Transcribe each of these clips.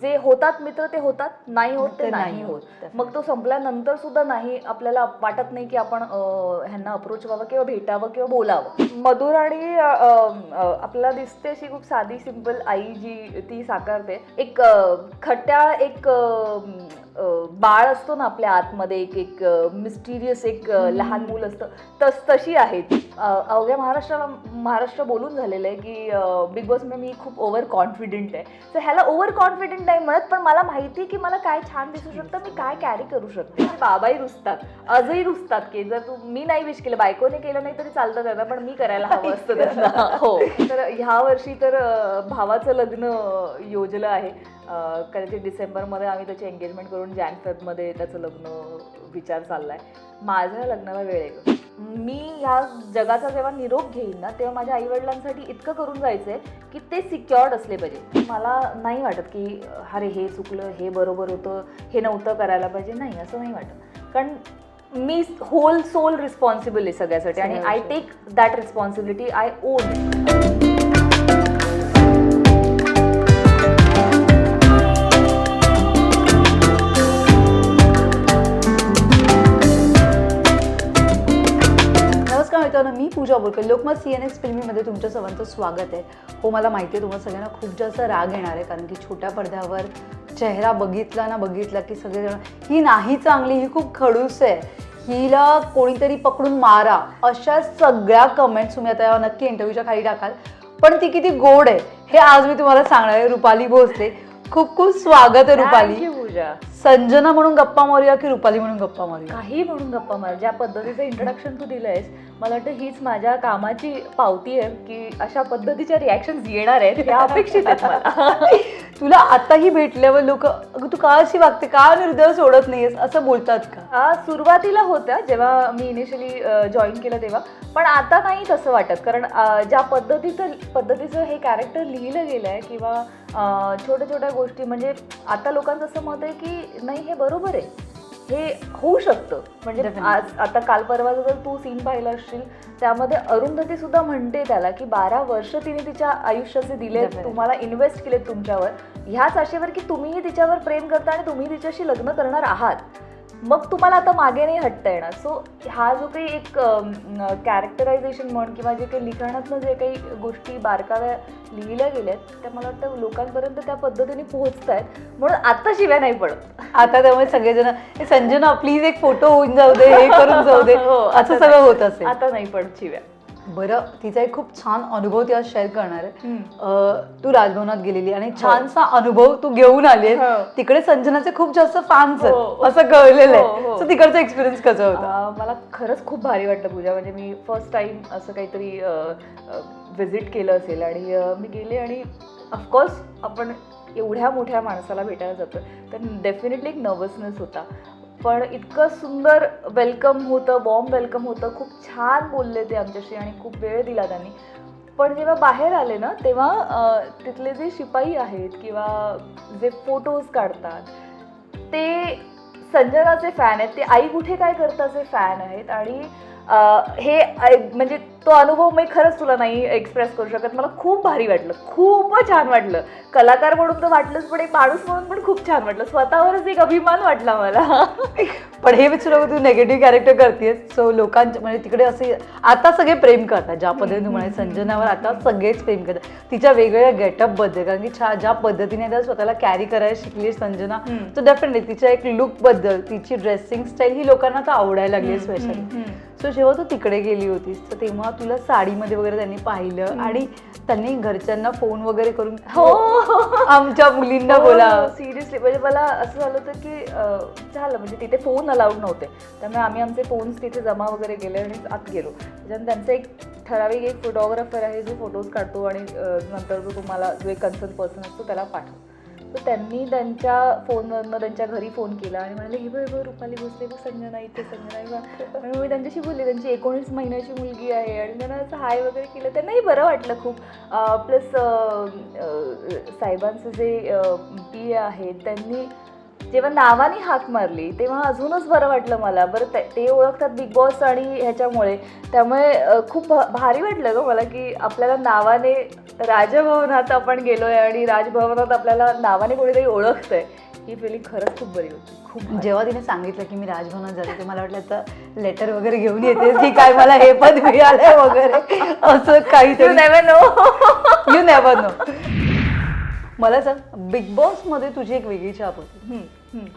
जे होतात मित्र ते होतात, नाही होत ते नाही होत. मग तो संपल्यानंतर सुद्धा नाही आपल्याला वाटत नाही की आपण ह्यांना अप्रोच व्हावं किंवा भेटावं किंवा बोलावं. मधुर आणि आपल्याला दिसते अशी खूप साधी सिंपल आई जी ती साकारते. एक खट्याळ एक बाळ असतो ना आपल्या आतमध्ये, एक एक मिस्टिरियस एक लहान मूल असतं, तशी आहे ती. अवघ्या महाराष्ट्र बोलून झालेलं आहे की बिग बॉस मध्ये मी खूप ओव्हर कॉन्फिडेंट आहे. तर ह्याला ओव्हर कॉन्फिडेंट नाही म्हणत, पण मला माहिती की मला काय छान दिसू शकतं, मी काय कॅरी करू शकते. बाबाही रुसतात, आजही रुसतात की जर मी नाही विश केलं, बायकोने केलं नाही तरी चालतं त्यांना, पण मी करायला हवं असतं त्यांना. हो, तर ह्या वर्षी तर भावाचं लग्न योजलं आहे. कदाचित डिसेंबरमध्ये आम्ही त्याची एंगेजमेंट करून जान-फेबमध्ये त्याचं लग्न विचार चाललाय. माझ्या लग्नाला वेळ आहे. मी ह्या जगाचा जेव्हा निरोप घेईन ना, तेव्हा माझ्या आईवडिलांसाठी इतकं करून जायचंय की ते सिक्युअर्ड असले पाहिजे. मला नाही वाटत की अरे हे चुकलं, हे बरोबर होतं, हे नव्हतं करायला पाहिजे. नाही, असं नाही वाटत. कारण मी होल सोल रिस्पॉन्सिबल आहे सगळ्यासाठी आणि I take that responsibility, I own. मी पूजा बोरकर, लोकमत CNX फिल्मीमध्ये तुमच्या सर्वांचं स्वागत आहे. हो, मला माहिती आहे तुम्हाला सगळ्यांना खूप जास्त राग येणार आहे, कारण की छोट्या पडद्यावर चेहरा बघितला की सगळेजण ही नाही चांगली, ही खूप खडूस आहे, हिला कोणीतरी पकडून मारा, अशा सगळ्या कमेंट्स तुम्ही आता नक्की इंटरव्ह्यूच्या खाली टाकाल. पण ती किती गोड आहे हे आज मी तुम्हाला सांगणार आहे. रुपाली भोसले, खूप खूप स्वागत आहे रुपाली. पूजा, संजना म्हणून गप्पा मारूया की रुपाली म्हणून गप्पा मारूया? काही म्हणून गप्पा मार. ज्या पद्धतीचं इंट्रोडक्शन तू दिलंयस, मला वाटतं हीच माझ्या कामाची पावती आहे की अशा पद्धतीच्या रिॲक्शन्स येणार आहेत, त्या अपेक्षित आहेत मला. तुला आताही भेटल्यावर लोक अगं तू का अशी वागते, का निर्दय सोडत नाहीयेस असं बोलतात का? सुरुवातीला होत्या जेव्हा मी इनिशियली जॉईन केलं तेव्हा, पण आता नाही तसं वाटत. कारण ज्या पद्धतीचं हे कॅरेक्टर लिहिलं गेलं आहे किंवा छोट्या छोट्या गोष्टी, म्हणजे आता लोकांचं असं मत आहे की नाही हे बरोबर आहे, हे होऊ शकतं. म्हणजे आज आता काल परवाचा जर तू सीन पाहिला असशील, त्यामध्ये अरुंधती सुद्धा म्हणते त्याला की 12 वर्ष तिने तिच्या आयुष्याचे दिले, तुम्हाला इन्व्हेस्ट केलेत तुमच्यावर, ह्याच आशेवर की तुम्हीही तिच्यावर प्रेम करता आणि तुम्ही तिच्याशी लग्न करणार आहात, मग तुम्हाला आता मागे नाही हटता येणार. सो हा जो काही एक कॅरेक्टरायझेशन म्हण किंवा जे काही लिखाणातनं जे काही गोष्टी बारकाव्या लिहिल्या गेल्यात, त्या मला वाटतं लोकांपर्यंत त्या पद्धतीने पोहोचत आहेत, म्हणून आता शिव्या नाही पडत. आता त्यामुळे सगळेजण संजना प्लीज एक फोटो होऊन जाऊ दे, हे करून जाऊ दे, असं सगळं होत असेल. आता नाही पडत शिव्या. बरं, तिचा एक खूप छान अनुभव ती आज शेअर करणार आहे. तू राजभवनात गेलेली आणि छानसा अनुभव तू घेऊन आली. तिकडे संजनाचे खूप जास्त फॅन्स आहेत असं कळलेलं आहे. सो तिकडचा एक्सपिरियन्स कसा होता? मला खरंच खूप भारी वाटलं पूजा. म्हणजे मी फर्स्ट टाइम असं काहीतरी व्हिजिट केलं असेल आणि मी गेले आणि ऑफकोर्स आपण एवढ्या मोठ्या माणसाला भेटायला जातो तर डेफिनेटली एक नर्वसनेस होता, पण इतकं सुंदर वेलकम होतं, वॉर्म वेलकम होतं, खूप छान बोलले ते आमच्याशी आणि खूप वेळ दिला त्यांनी. पण जेव्हा बाहेर आले ना, तेव्हा तिथले जे शिपाई आहेत किंवा जे फोटोज काढतात ते संजनाचे फॅन आहेत, ते आई कुठे काय करताचे फॅन आहेत. आणि हे म्हणजे तो अनुभव मी खरंच तुला नाही एक्सप्रेस करू शकत. मला खूप भारी वाटलं, खूप छान वाटलं. कलाकार म्हणून तर वाटलंच, पण एक माणूस म्हणून पण खूप छान वाटलं. स्वतःवरच एक अभिमान वाटला मला. पण हे विचार तू नेगेटिव्ह कॅरेक्टर करतेस, सो लोकांच्या म्हणजे तिकडे असे आता सगळे प्रेम करतात, ज्या पद्धतीने तू म्हणाले संजनावर आता सगळेच प्रेम करतात तिच्या वेगवेगळ्या गेटअप बद्दल. कारण की ज्या पद्धतीने त्या स्वतःला कॅरी करायला शिकली संजना, तर डेफिनेटली तिच्या एक लुक बद्दल, तिची ड्रेसिंग स्टाईल ही लोकांना आता आवडायला लागली स्पेशली. सो जेव्हा तू तिकडे गेली होतीस तर तेव्हा तुला साडीमध्ये वगैरे त्यांनी पाहिलं आणि त्यांनी घरच्यांना फोन वगैरे करून आमच्या मुलींना बोला. सिरियसली म्हणजे मला असं झालं होतं की झालं, म्हणजे तिथे फोन अलाउड नव्हते, त्यामुळे आम्ही आमचे फोन्स तिथे जमा वगैरे केले आणि आत गेलो. त्याच्यानंतर त्यांचा एक ठराविक एक फोटोग्राफर आहे जो फोटोज काढतो आणि नंतर जो तुम्हाला जो एक कन्सर्न पर्सन असतो त्याला पाठवतो. तर त्यांनी त्यांच्या फोनवरनं त्यांच्या घरी फोन केला आणि म्हणाले हे बघ रुपाली भोसले बघ, संजना इथे, संजना. आणि मी त्यांच्याशी बोलले, त्यांची 19 महिन्याची मुलगी आहे आणि त्यांना असं हाय वगैरे केलं. त्यांनाही बरं वाटलं खूप. प्लस साहेबांचे जे PA आहेत त्यांनी जेव्हा नावाने हाक मारली तेव्हा अजूनच बरं वाटलं मला. बरं ते ओळखतात बिग बॉस आणि ह्याच्यामुळे, त्यामुळे खूप भारी वाटलं गं मला की आपल्याला नावाने राजभवनात आपण गेलोय आणि राजभवनात आपल्याला नावाने कोणीतरी ओळखतंय. ही फिलिंग खरंच खूप बरी होती. खूप जेव्हा तिने सांगितलं की मी राजभवनात जाते, ते मला वाटलं तर लेटर वगैरे घेऊन येतेस की काय, मला हे पद मिळालंय वगैरे असं काहीतरी. You never know. मला सांग, बिग बॉस मध्ये तुझी एक वेगळी छाप होती,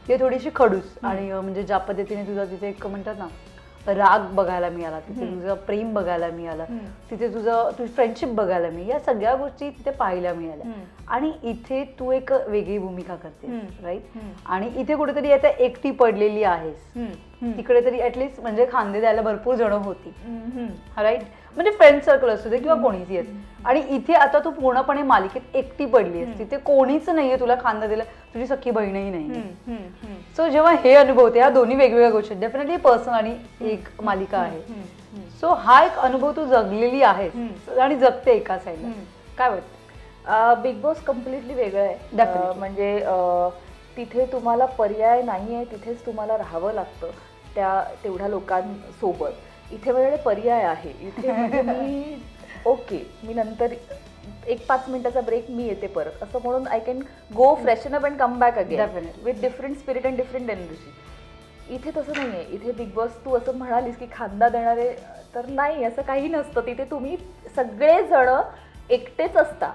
ती थोडीशी खडूस आणि म्हणजे ज्या पद्धतीने तुझा तिथे एक म्हणतात ना राग बघायला मिळाला, तिथे तुझं प्रेम बघायला मिळालं, तिथे तुझी फ्रेंडशिप बघायला मिळाली, या सगळ्या गोष्टी तिथे पाहायला मिळाल्या. आणि इथे तू एक वेगळी भूमिका करते, राईट. आणि इथे कुठेतरी आता एकटी पडलेली आहेस, तिकडे तरी ऍटलिस्ट म्हणजे खांदे द्यायला भरपूर जण होती, राईट. म्हणजे फ्रेंड सर्कल असू दे किंवा कोणीच येत. आणि इथे आता तू पूर्णपणे मालिकेत एकटी पडली आहेस, तिथे कोणीच नाहीये तुला खांदा दिला, तुझी सख्खी बहीणही नाही. सो जेव्हा हे अनुभव होते, ह्या दोन्ही वेगवेगळ्या गोष्टी, डेफिनेटली पर्सनल आणि एक मालिका आहे. सो हा एक अनुभव तू जगलेली आहेस आणि जगते एका साईडला, काय वाटतं? बिग बॉस कम्प्लिटली वेगळं आहे. म्हणजे तिथे तुम्हाला पर्याय नाही आहे, तिथेच तुम्हाला राहावं लागतं तेवढ्या लोकांसोबत. इथे माझ्याकडे पर्याय आहे. इथे म्हणजे मी ओके, मी नंतर एक 5 मिनिटाचा ब्रेक, मी येते परत असं म्हणून I can go freshen up and come back again with different spirit and different energy. इथे तसं नाही आहे. इथे बिग बॉस तू असं म्हणालीस की खांदा देणारे, तर नाही, असं काही नसतं. तिथे तुम्ही सगळेजण एकटेच असता.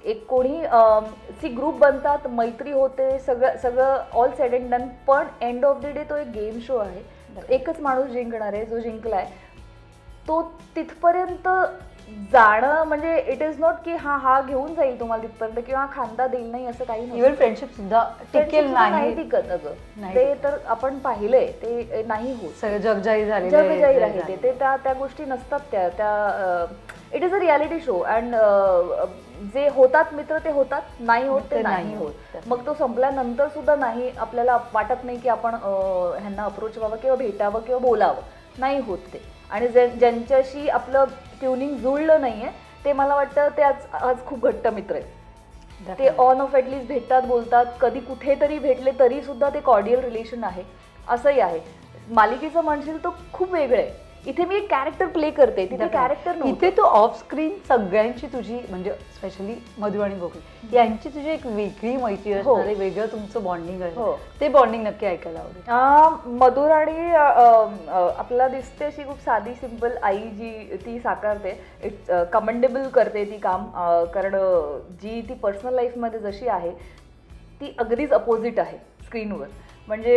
एक कोणी ग्रुप बनतात, मैत्री होते, सगळं ऑल सेड अँड डन. पण एंड ऑफ द डे तो एक गेम शो आहे. एकच माणूस जिंकणार आहे, जो जिंकलाय तो तिथपर्यंत जाणं, म्हणजे इट इज नॉट की हा घेऊन जाईल तुम्हाला तिथपर्यंत किंवा खांदा देईल, नाही, असं काही नाही. इव्हन फ्रेंडशिप सुद्धा टिकेल नाही टिकत. अगं ते तर आपण पाहिलंय, ते नाही होत. सगळं जगजाहीर झाले, जगजाहीर आहे ते. त्या गोष्टी नसतात त्या it is a reality show. And जे होतात मित्र ते होतात, नाही होत ते नाही होत. मग तो संपल्यानंतर सुद्धा नाही, आपल्याला वाटत नाही की आपण ह्यांना अप्रोच व्हावं किंवा भेटावं किंवा बोलावं, नाही होत ते. आणि ज्यांच्याशी आपलं ट्युनिंग जुळलं नाहीये, ते मला वाटतं ते आज खूप घट्ट मित्र आहेत. ते ऑन ऑफ ॲटलिस्ट भेटतात, बोलतात, कधी कुठेतरी भेटले तरी सुद्धा ते कॉर्डियल रिलेशन आहे. असंही आहे. मालिकेचं म्हणशील तो खूप वेगळं आहे. इथे मी एक कॅरेक्टर प्ले करते, तिथे कॅरेक्टर नव्हतं. इथे तू ऑफ स्क्रीन सगळ्यांची तुझी, म्हणजे स्पेशली मधु आणि गोकुळ यांची तुझी एक वेगळी मैत्री असणार आहे, वेगळं तुमचं बॉन्डिंग आहे. ते बॉन्डिंग नक्की ऐकायला आवडेल. मधुर आणि आपल्याला दिसते अशी खूप साधी सिंपल आई, जी ती साकारते, इट्स कमेंडेबल करते ती काम. कारण जी ती पर्सनल लाईफमध्ये जशी आहे ती अगदीच अपोजिट आहे स्क्रीनवर. म्हणजे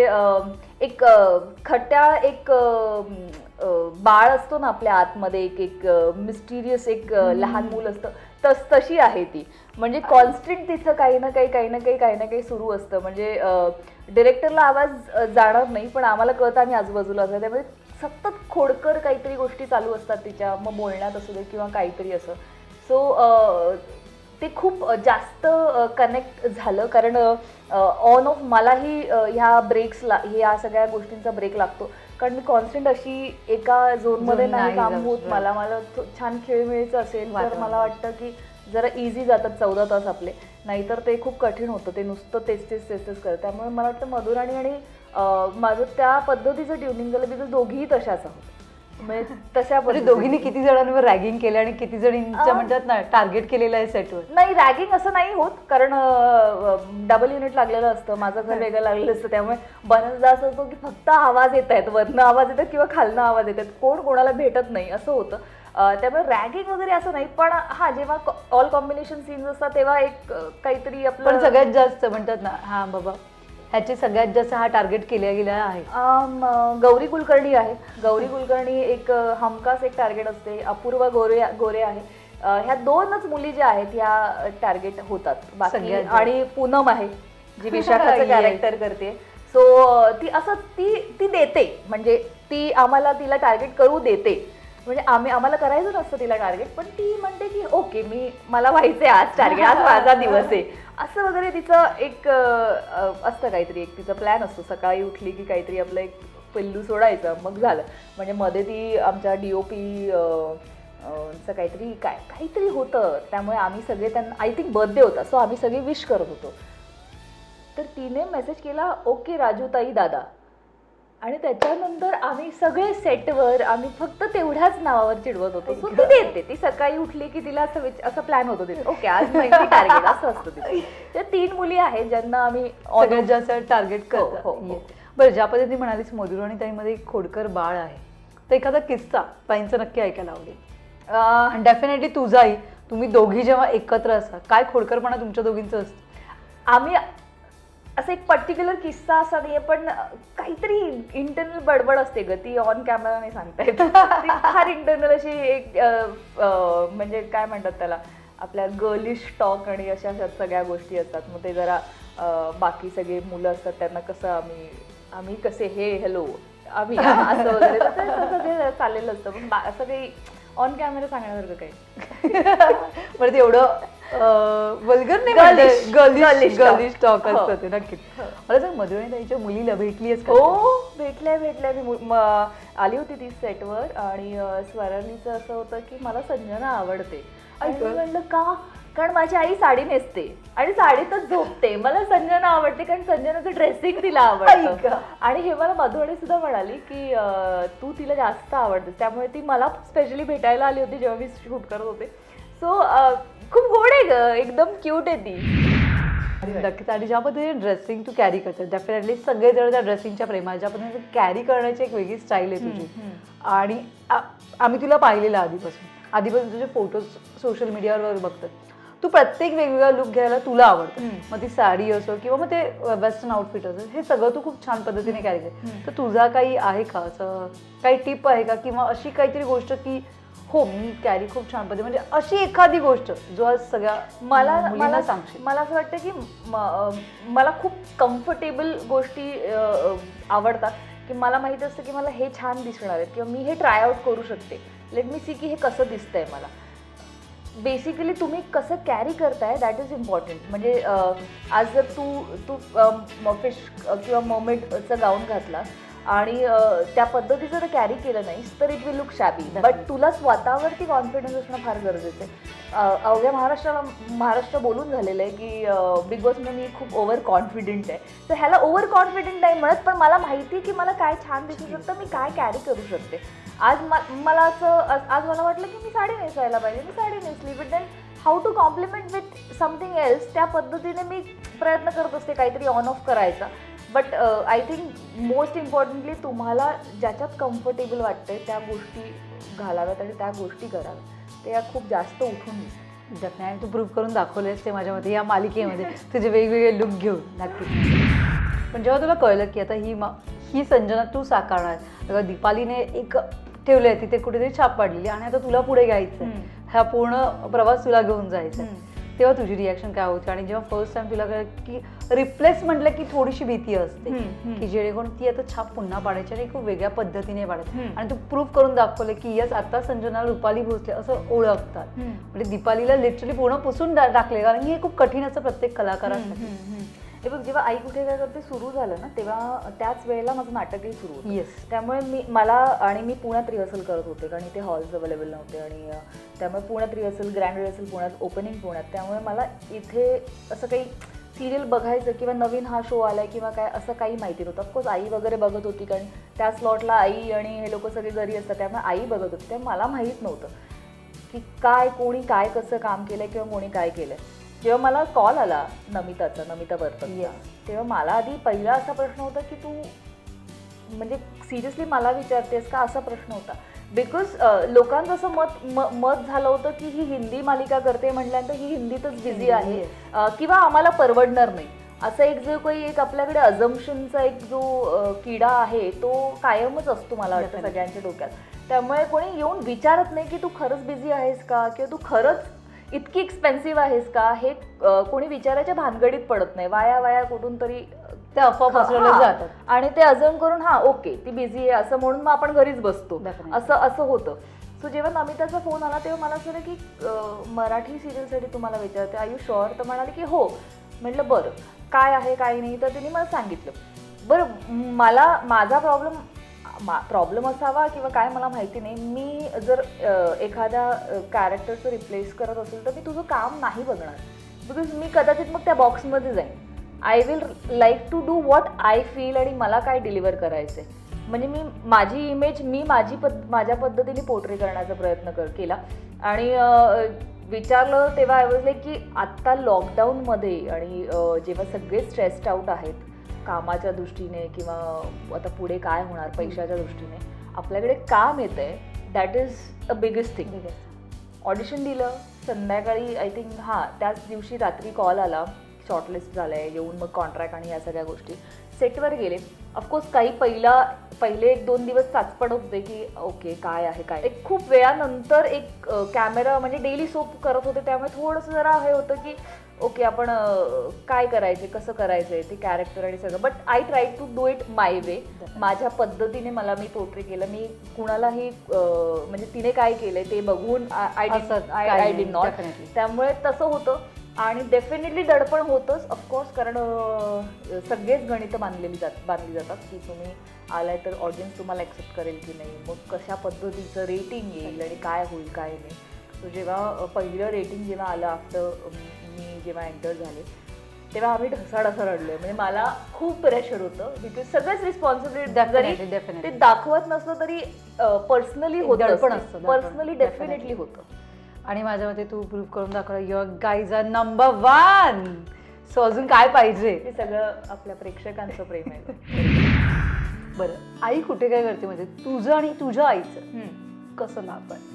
एक खट्याळ एक बाळ असतो ना आपल्या आतमध्ये, एक मिस्टिरियस एक लहान मूल असतं, तशी आहे ती. म्हणजे कॉन्स्टंट तिचं काही ना काही सुरू असतं. म्हणजे डिरेक्टरला आवाज जाणार नाही, पण आम्हाला कळतं आम्ही आजूबाजूला असं. त्यामुळे सतत खोडकर काहीतरी गोष्टी चालू असतात तिच्या, मग बोलण्यात असू दे किंवा काहीतरी असं. सो ते खूप जास्त कनेक्ट झालं. कारण ऑन ऑफ मलाही ह्या ब्रेक्सला, ह्या सगळ्या गोष्टींचा ब्रेक लागतो. कारण मी कॉन्स्टंट अशी एका झोनमध्ये नाही काम होत. मला छान खेळमेळीचं असेल तर मला वाटतं की जरा इझी जातात 14 तास आपले, नाहीतर ते खूप कठीण होतं. ते नुसतं तेच करत. त्यामुळे मला वाटतं मधुराणी आणि माझं त्या पद्धतीचं ट्युनिंग झालं, बिकॉज दोघीही तशाच आहोत. तशा दोघींनी किती जणांवर रॅगिंग केलं आणि किती जणींच्या म्हणतात ना टार्गेट केलेलं आहे सेटवर? नाही, रॅगिंग असं नाही होत, कारण डबल युनिट लागलेलं असतं, माझं घर वेगळं लागलेलं असतं. त्यामुळे बऱ्याचदा असं होतं की फक्त आवाज येत आहेत, वरनं आवाज येतात किंवा खालनं आवाज येतात, कोण कोणाला भेटत नाही असं होतं. त्यामुळे रॅगिंग वगैरे असं नाही. पण हा, जेव्हा ऑल कॉम्बिनेशन सीन्स असतात तेव्हा एक काहीतरी आपलं. पण सगळ्यात जास्त म्हणतात ना, हा बाबा ह्याची सगळ्यात जास्त हा टार्गेट केला गेला आहे, गौरी कुलकर्णी आहे. गौरी कुलकर्णी एक हमखास एक टार्गेट असते. अपूर्वा गोरे आहे. ह्या 2च मुली ज्या आहेत ह्या टार्गेट होतात. बाकी आणि पूनम आहे जी विशाखाचं कॅरेक्टर करते. सो ती असं ती देते, म्हणजे ती आम्हाला तिला टार्गेट करू देते. म्हणजे आम्हाला करायचं नसतं तिला टार्गेट, पण ती म्हणते की ओके, मला व्हायचंय आज टार्गेट, आज माझा दिवस आहे असं वगैरे. तिचं एक असतं काहीतरी, एक तिचा प्लॅन असतो. सकाळी उठली की काहीतरी आपलं एक पिल्लू सोडायचं, मग झालं. म्हणजे मध्ये ती आमच्या DOP चं काहीतरी होतं, त्यामुळे आम्ही सगळे त्यांना, आय थिंक बर्थडे होता, सो आम्ही सगळे विश करत होतो. तर तिने मेसेज केला ओके राजू ताई दादा. आणि त्याच्यानंतर आम्ही सगळे सेटवर आम्ही फक्त तेवढ्याच नावावर चिडवत होतो. सो ती देते, ती सकाळी उठली की तिला असं प्लॅन होतो तिथे ओके आज माहिती टार्गेट असं असतं तिथे. त्या 3 मुली आहेत ज्यांना आम्ही सगळ्यात जास्त टार्गेट हो, करतो. हो, हो. बरं, ज्या पद्धतीने म्हणालीस मधुर आणि ताईमध्ये एक खोडकर बाळ आहे, तर एखादा किस्सा ताईंचा नक्की ऐकायला आवडेल. आणि डेफिनेटली तुझाही, तुम्ही दोघी जेव्हा एकत्र असता काय खोडकरपणा तुमच्या दोघींचं असतं. आम्ही असं एक पर्टिक्युलर किस्सा असा नाहीये पण काहीतरी इंटरनल बडबड असते ग, ती ऑन कॅमेरा नाही सांगता येत. ती फार इंटरनल अशी एक म्हणजे काय म्हणतात त्याला, आपल्या गर्लिश टॉक आणि अशा सगळ्या गोष्टी असतात. मग ते जरा बाकी सगळे मुलं असतात त्यांना कसं आम्ही कसे हे हॅलो आम्ही असं वगैरे सगळं चाललेलं असतं. पण असं काही ऑन कॅमेरा सांगण्यासारखं काही. बरं, ते एवढं वल्गर नाही, गर्लिश टॉक असतं ते नक्कीच. मला सांग, मधुर आणि ताईच्या मुलीला भेटली आहेस का? हो, भेटल्या. मी आली होती ती सेटवर आणि स्वरालीचं असं होतं की मला संजना आवडते. आणि मी म्हणलं का, कारण माझी आई साडी नेसते आणि साडीतच झोपते, मला संजना आवडते कारण संजनाचं ड्रेसिंग तिला आवडतं. आणि हे मला मधुराणी सुद्धा म्हणाली की तू तिला जास्त आवडतेस, त्यामुळे ती मला स्पेशली भेटायला आली होती जेव्हा मी शूट करत होते. सो खूप गोड आहे ग, एकदम क्यूट आहे ती. नक्कीच. आणि ज्या पद्धतीने ड्रेसिंग तू कॅरी करते, डेफिनेटली सगळेजण त्या ड्रेसिंगच्या प्रेमात, ज्या पद्धतीने कॅरी करण्याची एक वेगळी स्टाईल आहे तुझी. आणि आम्ही तुला पाहिलेलं आधीपासून तुझे फोटोज सोशल मीडियावर बघतात. तू प्रत्येक वेगवेगळा लुक घ्यायला तुला आवडतं, मग ती साडी असो किंवा मग ते वेस्टर्न आउटफिट असो, हे सगळं तू खूप छान पद्धतीने कॅरी करते. तर तुझा काही आहे का असं काही टिप आहे का, किंवा अशी काहीतरी गोष्ट की हो मी कॅरी खूप छान पद्धती, म्हणजे अशी एखादी गोष्ट जो आज सगळ्या मला सांगशील? मला असं वाटतं की मला खूप कम्फर्टेबल गोष्टी आवडतात, की मला माहिती असतं की मला हे छान दिसणार आहे किंवा मी हे ट्राय आउट करू शकते. लेट मी सी की हे कसं दिसतंय मला. बेसिकली तुम्ही कसं कॅरी करताय दॅट इज इम्पॉर्टंट. म्हणजे आज जर तू फिश किंवा मर्मेडचं गाऊन घातलास आणि त्या पद्धतीचं जर कॅरी केलं नाहीस तर इट विल लुक शॅबी. बट तुला स्वतःवरती कॉन्फिडन्स असणं फार गरजेचं आहे. अवघ्या महाराष्ट्र बोलून झालेलं आहे की बिग बॉसमध्ये मी खूप ओव्हर कॉन्फिडंट आहे. तर ह्याला ओव्हर कॉन्फिडंट नाही म्हणत, पण मला माहिती आहे की मला काय छान दिसू शकतं, मी काय कॅरी करू शकते. आज मला वाटलं की मी साडी नेसायला पाहिजे, मी साडी नेसली. But then how to compliment with something else, त्या पद्धतीने मी प्रयत्न करत असते काहीतरी ऑन ऑफ करायचा. But I think most importantly तुम्हाला ज्याच्यात कम्फर्टेबल वाटतंय त्या गोष्टी घालाव्यात आणि त्या गोष्टी कराव्यात. ते खूप जास्त उठून दिसतं. आणि तू प्रूव्ह करून दाखवलेस ते माझ्यामध्ये या मालिकेमध्ये तुझे वेगवेगळे लुक घेऊन. नक्कीच. पण जेव्हा तुला कळलं की आता ही संजना तू साकारणार, दीपालीने एक ठेवलंय तिथे कुठेतरी छाप पाडलेली आणि आता तुला पुढे घ्यायचं, हा पूर्ण प्रवास तुला घेऊन जायचा, तेव्हा तुझी रिॲक्शन काय होती? आणि जेव्हा फर्स्ट टाइम तुला कळलं की रिप्लेस म्हटलं की थोडीशी भीती असते की जेणेकरून ती आता छाप पुन्हा पाडायची आणि खूप वेगळ्या पद्धतीने पाडायची, आणि तू प्रूव्ह करून दाखवलं की यस आता संजना रुपाली भोसले असं ओळखतात. म्हणजे दीपालीला लिटरली पूर्ण पुसून टाकले, कारण की हे खूप कठीण असं प्रत्येक कलाकारासाठी. हे बघ, जेव्हा आई कुठे काय करते सुरू झालं ना, तेव्हा त्याच वेळेला माझं नाटकही सुरू होतं. येस. त्यामुळे मी पुण्यात रिहर्सल करत होते, कारण इथे हॉल्स अवेलेबल नव्हते. आणि त्यामुळे पुण्यात रिहर्सल, ग्रँड रिहर्सल पुण्यात, ओपनिंग पुण्यात. त्यामुळे मला इथे असं काही सिरियल बघायचं किंवा नवीन हा शो आलाय किंवा काय असं काही माहिती नव्हतं. ऑफकोर्स आई वगैरे बघत होती, कारण त्या स्लॉटला आई आणि हे लोक सगळे घरी असतात, त्यामुळे आई बघत होती. त्यामुळे मला माहीत नव्हतं की कोणी काय कसं काम केलंय किंवा कोणी काय केलंय. जेव्हा मला कॉल आला नमिता बर्पतचा, तेव्हा मला आधी पहिला असा प्रश्न होता की तू म्हणजे सिरियसली मला विचारतेस का, असा प्रश्न होता. बिकॉज लोकांचं असं मत झालं होतं की ही हिंदी मालिका करते म्हटल्यानंतर ही हिंदीतच बिझी आहे किंवा आम्हाला परवडणार नाही, असं एक आपल्याकडे अझम्पशनचा एक जो किडा आहे तो कायमच असतो मला वाटतं सगळ्यांच्या डोक्यात. त्यामुळे कोणी येऊन विचारत नाही की तू खरंच बिझी आहेस का किंवा तू खरंच इतकी एक्सपेन्सिव्ह आहेस का, हे कोणी विचारायच्या भानगडीत पडत नाही. वाया कुठून तरी ते अफवा पसरवल्या जातात आणि ते अजून करून ओके ती बिझी आहे असं म्हणून मग आपण घरीच बसतो, असं होतं. सो जेव्हा नमिताचा फोन आला तेव्हा मला असं वाटलं की मराठी सिरियलसाठी तुम्हाला विचारते, आर यू शुअर? तर म्हणाले की हो. म्हटलं बरं काय आहे काय नाही. तर तिने मला सांगितलं. बरं, माझा प्रॉब्लेम असावा किंवा काय मला माहिती नाही. मी जर एखाद्या कॅरेक्टरचं रिप्लेस करत असेल तर मी तुझं काम नाही बघणार, बिकॉज मी कदाचित मग त्या बॉक्समध्ये जाईन. I will like to do what I feel आणि मला काय डिलिव्हर करायचं आहे. म्हणजे मी माझी इमेज माझ्या पद्धतीने पोर्ट्रे करण्याचा प्रयत्न केला. आणि विचारलं तेव्हा आय वॉज लाईक की आत्ता लॉकडाऊनमध्ये आणि जेव्हा सगळे स्ट्रेस्ड आउट आहेत कामाच्या दृष्टीने किंवा आता पुढे काय होणार पैशाच्या दृष्टीने, आपल्याकडे काम येतं आहे, that is a biggest thing. Audition दिलं, संध्याकाळी आय थिंक त्याच दिवशी रात्री कॉल आला, शॉर्टलिस्ट झालं आहे, येऊन मग कॉन्ट्रॅक्ट आणि या सगळ्या गोष्टी. सेटवर गेले. ऑफकोर्स काही पहिले 1-2 दिवस चाचपड होते की ओके काय आहे काय. एक खूप वेळानंतर एक कॅमेरा म्हणजे डेली सोप करत होते, त्यामुळे थोडंसं जरा हे होतं की ओके आपण काय करायचे, कसं करायचंय ते कॅरेक्टर आणि सगळं. But I try to do it my way. माझ्या पद्धतीने मी पोर्ट्रे केलं. मी कुणालाही म्हणजे तिने काय केलंय ते बघून आय डिड नॉट. त्यामुळे तसं होतं. आणि डेफिनेटली दडपण होतंच ऑफकोर्स, कारण सगळेच गणितं बांधली जातात की तुम्ही आलाय तर ऑडियन्स तुम्हाला ॲक्सेप्ट करेल की नाही, मग कशा पद्धतीचं रेटिंग येईल आणि काय होईल काय नाही. सो जेव्हा पहिलं रेटिंग जेव्हा आलं आफ्टर मी जेव्हा एंटर झाले तेव्हा आम्ही ढसाढसा रडलोय. म्हणजे मला खूप प्रेशर होतं बिकॉज सगळेच रिस्पॉन्सिबिलिटी ते दाखवत नसलं तरी पर्सनली होतं, पर्सनली डेफिनेटली होतं. आणि माझ्या मते तू प्रूव्ह करून दाखवलं your guys are number 1. So अजून काय पाहिजे? हे सगळं आपल्या प्रेक्षकांचं प्रेम आहे. बरं, आई कुठे काय करते म्हणजे तुझं आणि तुझ्या आईचं कसं नातं आहे?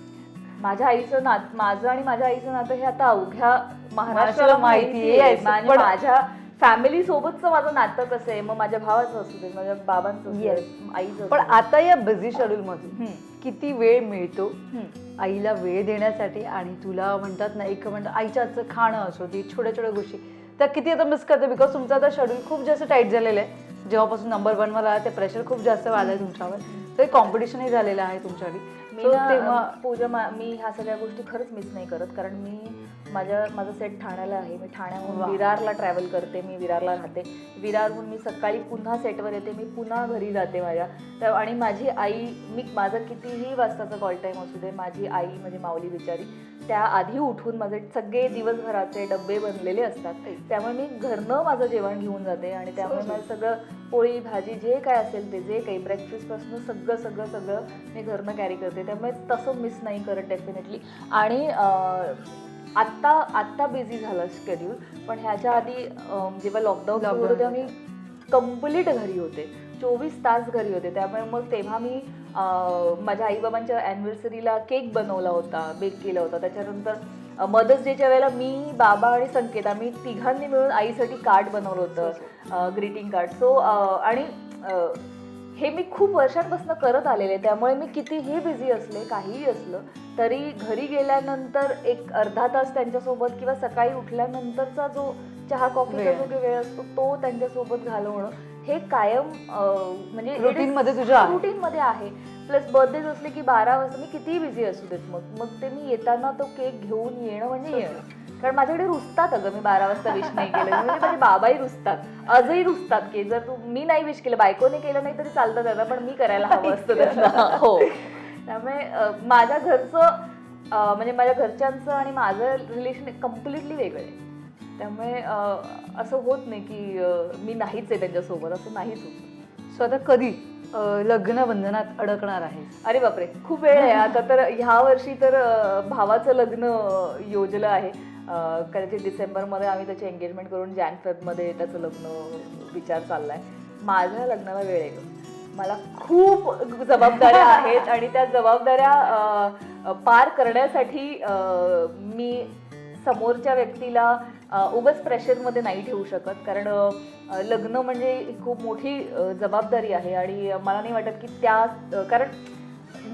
माझ्या आईचं माझं आणि माझ्या आईचं नातं हे आता अवघ्या महाराष्ट्राला माहिती आहे. माझ्या फॅमिली सोबतचं माझं नातं कसं आहे, मग माझ्या भावाचं असू दे, माझ्या बाबांचं असू दे, आईचं. पण आता या बिझी शेड्यूल मध्ये किती वेळ मिळतो आईला वेळ देण्यासाठी? आणि तुला म्हणतात ना, एक म्हणतात आईच्या हातचं खाणं असो, ती छोट्या छोट्या गोष्टी त्या किती आता मिस करते? बिकॉज तुमचं आता शेड्यूल खूप जास्त टाईट झालेलं आहे. जेव्हापासून नंबर 1 वर आला ते प्रेशर खूप जास्त आलंय तुमच्यावर, तर कॉम्पिटिशनही झालेलं आहे तुमच्यासाठी. मी ह्या सगळ्या गोष्टी खरंच मिस नाही करत, कारण माझं सेट ठाण्याला आहे. मी ठाण्याहून विरारला ट्रॅव्हल करते, मी विरारला राहते. विरारहून मी सकाळी पुन्हा सेटवर येते, मी पुन्हा घरी जाते माझ्या. आणि माझी आई, माझं कितीही वाजताचं कॉल टाईम असू दे, माझी आई म्हणजे माऊली बिचारी, त्या आधी उठून माझे सगळे दिवसभराचे डबे बनलेले असतात. त्यामुळे मी घरनं माझं जेवण घेऊन जाते आणि त्यामुळे माझं सगळं पोळी भाजी जे काय असेल ते, जे काही ब्रेकफास्टपासून सगळं मी घरनं कॅरी करते. त्यामुळे तसं मिस नाही करत डेफिनेटली. आणि आत्ता बिझी झालं शेड्यूल, पण ह्याच्या आधी जेव्हा लॉकडाऊन सुरू होतं तेव्हा मी कम्प्लीट घरी होते, 24 तास घरी होते. त्यामुळे मग तेव्हा मी माझ्या आईबाबांच्या ॲनिव्हर्सरीला केक बनवला होता, बेक केला होता. त्याच्यानंतर मदर्स डेच्या वेळेला मी, बाबा आणि संकेत आम्ही तिघांनी मिळून आईसाठी कार्ड बनवलं होतं, ग्रीटिंग कार्ड. सो आणि हे मी खूप वर्षांपासून करत आलेले. त्यामुळे मी कितीही बिझी असले, काहीही असलं तरी घरी गेल्यानंतर एक अर्धा तास त्यांच्यासोबत किंवा सकाळी उठल्यानंतरचा जो चहा कॉफीचा जो वेळ असतो तो त्यांच्यासोबत घालवणं हे कायम म्हणजे रुटीनमध्ये आहे. प्लस बर्थडेज असले की 12 वाजता मी कितीही बिझी असू देत मग ते मी येताना तो केक घेऊन येणं म्हणजे येणं. कारण माझ्याकडे रुसतात, अगं मी 12 वाजता विश नाही केलं म्हणजे माझे बाबाही रुसतात, आजही रुसतात की जर मी नाही विश केलं, बायकोने केलं नाही तरी चालतं त्याला, पण मी करायला हवं असतं त्यांना. हो, त्यामुळे माझ्या घरचं म्हणजे माझ्या घरच्यांचं आणि माझं रिलेशन कम्प्लिटली वेगळं आहे. त्यामुळे असं होत नाही की मी नाहीच आहे त्यांच्यासोबत, असं नाहीच होत. सो आता कधी लग्न बंधनात अडकणार आहे? अरे बापरे, खूप वेळ आहे आता. तर ह्या वर्षी तर भावाचं लग्न योजलं आहे. कदाचित डिसेंबरमध्ये आम्ही त्याची एंगेजमेंट करून जान-फेबमध्ये त्याचं लग्न विचार चाललाय. माझ्या लग्नाला वेळ आहे. मला खूप जबाबदाऱ्या आहेत आणि त्या जबाबदाऱ्या पार करण्यासाठी मी समोरच्या व्यक्तीला उगाच प्रेशरमध्ये नाही ठेवू शकत. कारण लग्न म्हणजे खूप मोठी जबाबदारी आहे आणि मला नाही वाटत की कारण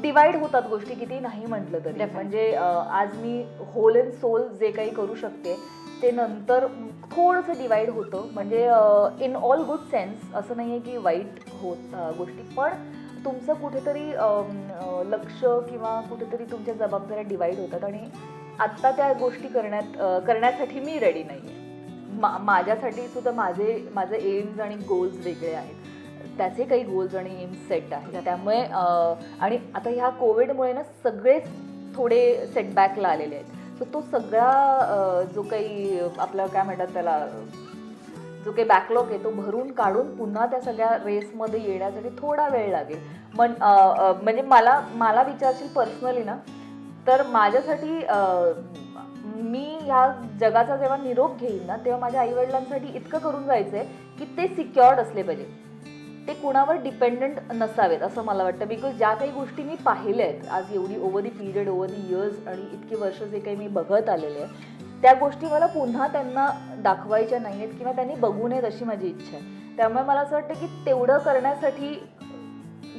डिवाइड होतात गोष्टी किती नाही म्हटलं तरी. म्हणजे आज मी होल अँड सोल जे काही करू शकते ते नंतर थोडंसं डिवाइड होतं. म्हणजे इन ऑल गुड सेन्स, असं नाही आहे की वाईट होत गोष्टी, पण तुमचं कुठेतरी लक्ष किंवा कुठेतरी तुमच्या जबाबदाऱ्या डिवाइड होतात. आणि आत्ता त्या गोष्टी करण्यासाठी मी रेडी नाही आहे. माझ्यासाठी सुद्धा माझे एम्स आणि गोल्स वेगळे आहेत, त्याचे काही गोल्स आणि एम्स सेट आहेत. त्यामुळे आणि आता ह्या कोविडमुळे ना सगळेच थोडे सेटबॅकला आलेले आहेत. सो तो सगळा जो काही आपलं काय म्हणतात त्याला जो काही बॅकलॉग आहे तो भरून काढून पुन्हा त्या सगळ्या रेसमध्ये येण्यासाठी थोडा वेळ लागेल. म्हणजे मला विचारशील पर्सनली ना, तर माझ्यासाठी मी ह्या जगाचा जेव्हा निरोप घेईन ना, तेव्हा माझ्या आईवडिलांसाठी इतकं करून जायचंय की ते सिक्युअर्ड असले पाहिजे, ते कुणावर डिपेंडंट नसावेत असं मला वाटतं. बिकॉज ज्या काही गोष्टी मी पाहिल्या आहेत आज एवढी ओव्हर दी पिरियड, ओव्हर दी इयर्स आणि इतकी वर्ष जे काही मी बघत आलेले आहे, त्या गोष्टी मला पुन्हा त्यांना दाखवायच्या नाही आहेत किंवा त्यांनी बघू नयेत अशी माझी इच्छा आहे. त्यामुळे मला असं वाटतं की तेवढं करण्यासाठी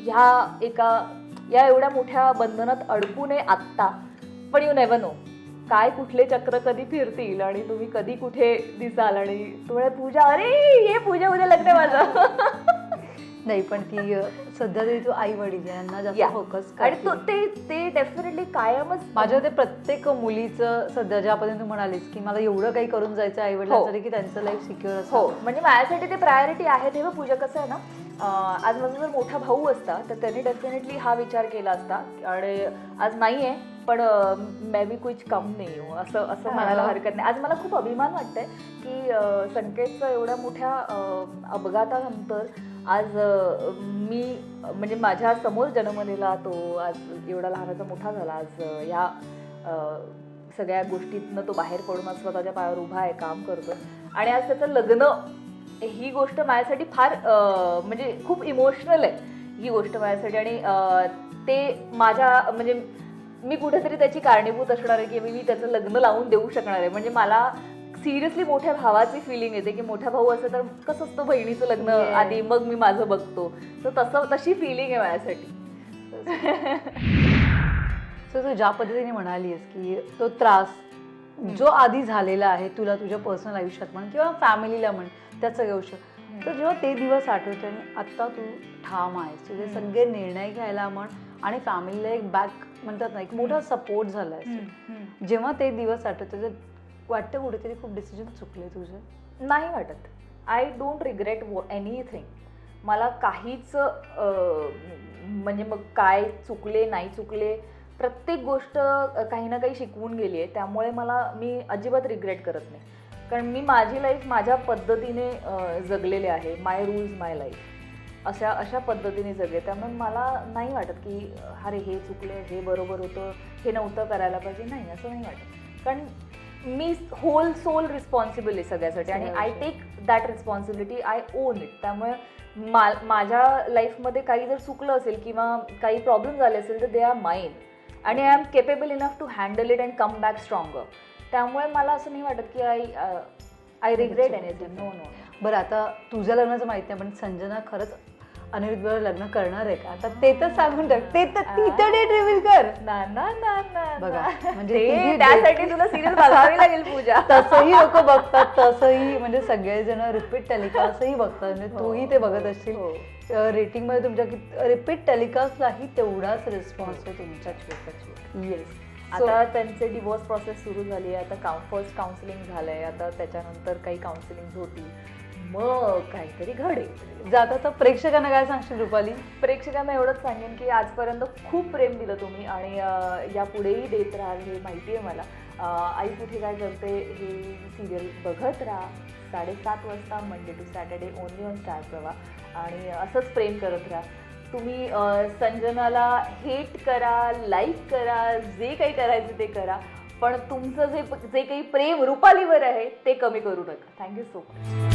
या एवढ्या मोठ्या बंधनात अडकू नये आत्ता. पण यू नेव्हर नो, काय कुठले चक्र कधी फिरतील आणि तुम्ही कधी कुठे दिसाल आणि तुम्हाला पूजा, अरे हे पूजा उद्या लग्न माझं. नाही पण ती सध्या तरी तू आई वडील यांना जास्त फोकस आणि ते डेफिनेटली कायमच माझ्या ते प्रत्येक मुलीचं सध्या ज्या पद्धतीने तू म्हणालीस की मला एवढं काही करून जायचं आई वडिलांसाठी की त्यांचं लाईफ सिक्युअर असतं. हो, म्हणजे माझ्यासाठी ते प्रायोरिटी आहे. तेव्हा पूजा कसं आहे ना, आज माझा जर मोठा भाऊ असता तर त्यांनी डेफिनेटली हा विचार केला असता आणि आज नाही आहे पण मे बी कुछ कम नाही हो असं म्हणायला हरकत नाही. आज मला खूप अभिमान वाटतंय की संकेतचं एवढ्या मोठ्या अपघातानंतर आज मी म्हणजे माझ्या समोर जन्मलेला तो आज एवढा लहानाचा मोठा झाला, आज ह्या सगळ्या गोष्टीतनं तो बाहेर पडून आज स्वतःच्या पायावर उभा आहे, काम करतो आणि आज त्याचं लग्न, ही गोष्ट माझ्यासाठी फार म्हणजे खूप इमोशनल आहे ही गोष्ट माझ्यासाठी. आणि ते माझ्या म्हणजे मी कुठेतरी त्याची कारणीभूत असणार आहे की मी त्याचं लग्न लावून देऊ शकणार आहे. म्हणजे मला सिरियसली मोठ्या भावाची फिलिंग येते की मोठा भाऊ असं तर कसं असतं बहिणीचं लग्न आधी मग मी माझं बघतो, तर तशी फिलिंग आहे माझ्यासाठी. सो तू ज्या पद्धतीने म्हणालीस की तो त्रास जो आधी झालेला आहे तुला तुझ्या पर्सनल आयुष्यात म्हण किंवा फॅमिलीला म्हण त्याचं गोष्ट, तर जेव्हा ते दिवस आठवते आणि आत्ता तू ठाम आहेस, तुझे सगळे निर्णय घ्यायला म्हण आणि फॅमिलीला एक बॅक म्हणतात ना, एक मोठा सपोर्ट झाला आहे, जेव्हा ते दिवस आठवते तर वाटतं कुठेतरी खूप डिसिजन चुकले तुझे? नाही वाटत. I don't regret anything. मला काहीच म्हणजे मग काय चुकले नाही चुकले, प्रत्येक गोष्ट काही ना काही शिकवून गेली आहे. त्यामुळे मी अजिबात रिग्रेट करत नाही, कारण मी माझी लाईफ माझ्या पद्धतीने जगलेले आहे. माय रूल्स माय लाईफ अशा पद्धतीने जगले. त्यामुळे मला नाही वाटत की अरे हे चुकले, हे बरोबर होतं, हे नव्हतं करायला पाहिजे. नाही, असं नाही वाटत, कारण मी होल सोल रिस्पॉन्सिबल आहे सगळ्यासाठी आणि I take that responsibility, I own it. त्यामुळे माझ्या लाईफमध्ये काही जर चुकलं असेल किंवा काही प्रॉब्लेम झाले असेल तर दे आर माइन आणि I am capable enough to handle it and come back stronger. त्यामुळे मला असं नाही वाटत की I regret anything. No no. बरं, आता तुझ्या लग्नाचं माहिती नाही पण संजना खरंच अनिरुद्ध बरोबर लग्न करणार आहे का? आता ते तर सांगून टाक, ते तर तिथं डेट रिव्हील कर ना ना ना ना बघा. म्हणजे त्यासाठी तुला सिरियल बघावी लागेल पूजा. तसंही लोक बघतात, तसंही म्हणजे सगळेजण रिपीट टेलिकास्टही बघतात, म्हणजे तूही ते बघत असशील. रेटिंग मध्ये तुमच्या रिपीट टेलिकास्टलाही तेवढाच रिस्पॉन्स आहे तुमच्या. येस. आता त्यांचे डिवोर्स प्रोसेस सुरू झाली आहे. आता फर्स्ट काउन्सिलिंग झालंय, आता त्याच्यानंतर काही काउन्सिलिंग होती, मग काहीतरी घडेल. जाता तर प्रेक्षकांना काय सांगशील रुपाली? प्रेक्षकांना एवढंच सांगेन की आजपर्यंत खूप प्रेम दिलं तुम्ही आणि यापुढेही देत राहाल हे माहिती आहे मला. आई कुठे काय करते हे सिरियल बघत राहा 7:30 वाजता Monday to Saturday only on Star Pravah आणि असंच प्रेम करत राहा. तुम्ही संजनाला हेट करा, लाईक करा, जे काही करायचं ते करा, पण तुमचं जे काही प्रेम रुपालीवर आहे ते कमी करू नका. Thank you so much.